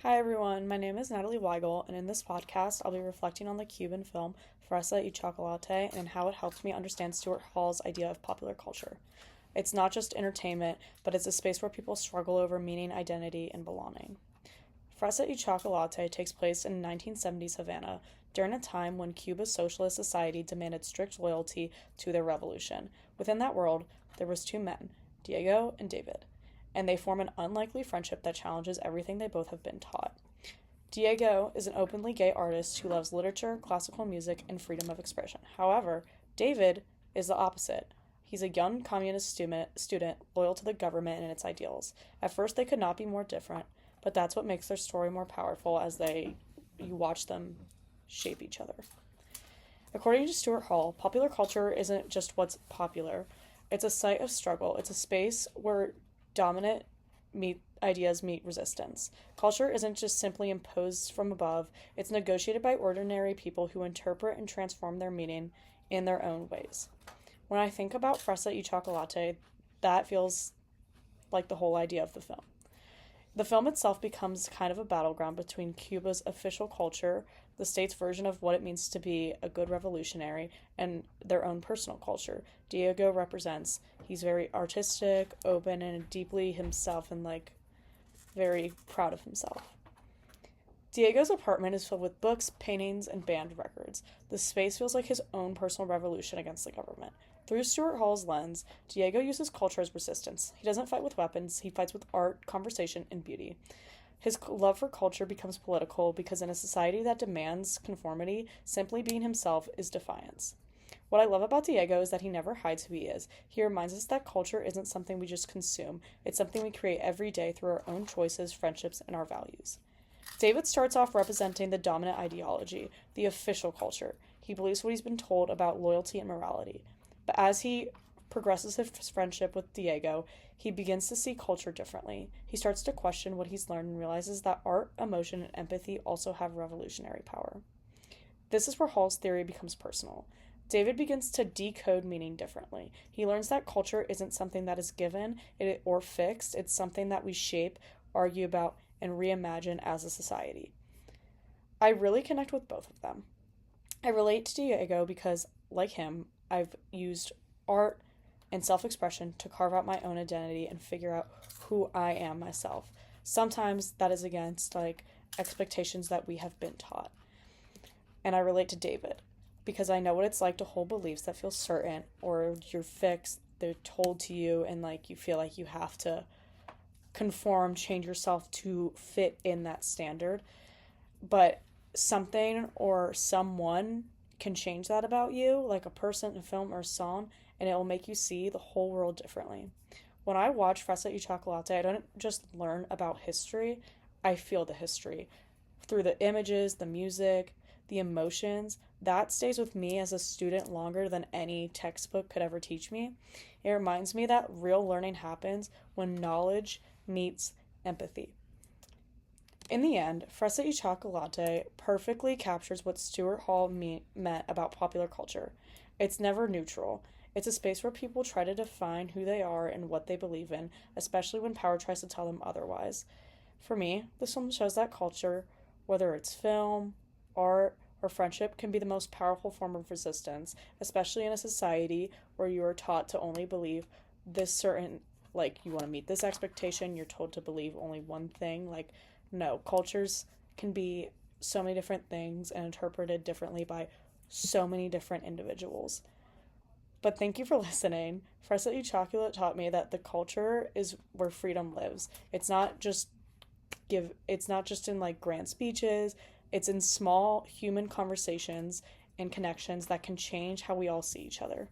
Hi everyone, my name is Natalie Weigle, and in this podcast, I'll be reflecting on the Cuban film Fresa y Chocolate and how it helped me understand Stuart Hall's idea of popular culture. It's not just entertainment, but it's a space where people struggle over meaning, identity, and belonging. Fresa y Chocolate takes place in 1970s Havana during a time when Cuba's socialist society demanded strict loyalty to their revolution. Within that world, there was two men, Diego and David, and they form an unlikely friendship that challenges everything they both have been taught. Diego is an openly gay artist who loves literature, classical music, and freedom of expression. However, David is the opposite. He's a young communist student loyal to the government and its ideals. At first, they could not be more different, but that's what makes their story more powerful as you watch them shape each other. According to Stuart Hall, popular culture isn't just what's popular. It's a site of struggle. It's a space where dominant ideas meet resistance. Culture isn't just simply imposed from above, it's negotiated by ordinary people who interpret and transform their meaning in their own ways. When I think about Fresa y Chocolate, that feels like the whole idea of the film. The film itself becomes kind of a battleground between Cuba's official culture, the state's version of what it means to be a good revolutionary, and their own personal culture. Diego represents, he's very artistic, open, and deeply himself and very proud of himself. Diego's apartment is filled with books, paintings, and band records. The space feels like his own personal revolution against the government. Through Stuart Hall's lens, Diego uses culture as resistance. He doesn't fight with weapons, he fights with art, conversation, and beauty. His love for culture becomes political because in a society that demands conformity, simply being himself is defiance. What I love about Diego is that he never hides who he is. He reminds us that culture isn't something we just consume, it's something we create every day through our own choices, friendships, and our values. David starts off representing the dominant ideology, the official culture. He believes what he's been told about loyalty and morality. But as he progresses his friendship with Diego, he begins to see culture differently. He starts to question what he's learned and realizes that art, emotion, and empathy also have revolutionary power. This is where Hall's theory becomes personal. David begins to decode meaning differently. He learns that culture isn't something that is given or fixed, it's something that we shape, argue about, and reimagine as a society. I really connect with both of them. I relate to Diego because, like him, I've used art and self-expression to carve out my own identity and figure out who I am myself. Sometimes that is against expectations that we have been taught. And I relate to David because I know what it's like to hold beliefs that feel certain or you're fixed, they're told to you, and you feel like you have to conform, change yourself to fit in that standard. But something or someone can change that about you, like a person, a film, or a song, and it will make you see the whole world differently. When I watch Fresa y Chocolate, I don't just learn about history, I feel the history. Through the images, the music, the emotions, that stays with me as a student longer than any textbook could ever teach me. It reminds me that real learning happens when knowledge meets empathy. In the end, Fresa y Chocolate perfectly captures what Stuart Hall meant about popular culture. It's never neutral. It's a space where people try to define who they are and what they believe in, especially when power tries to tell them otherwise. For me, this film shows that culture, whether it's film, art, or friendship, can be the most powerful form of resistance, especially in a society where you are taught to only believe this certain, you want to meet this expectation, you're told to believe only one thing. No, cultures can be so many different things and interpreted differently by so many different individuals. But thank you for listening. Fresa y Chocolate taught me that the culture is where freedom lives. It's not just in grand speeches. It's in small human conversations and connections that can change how we all see each other.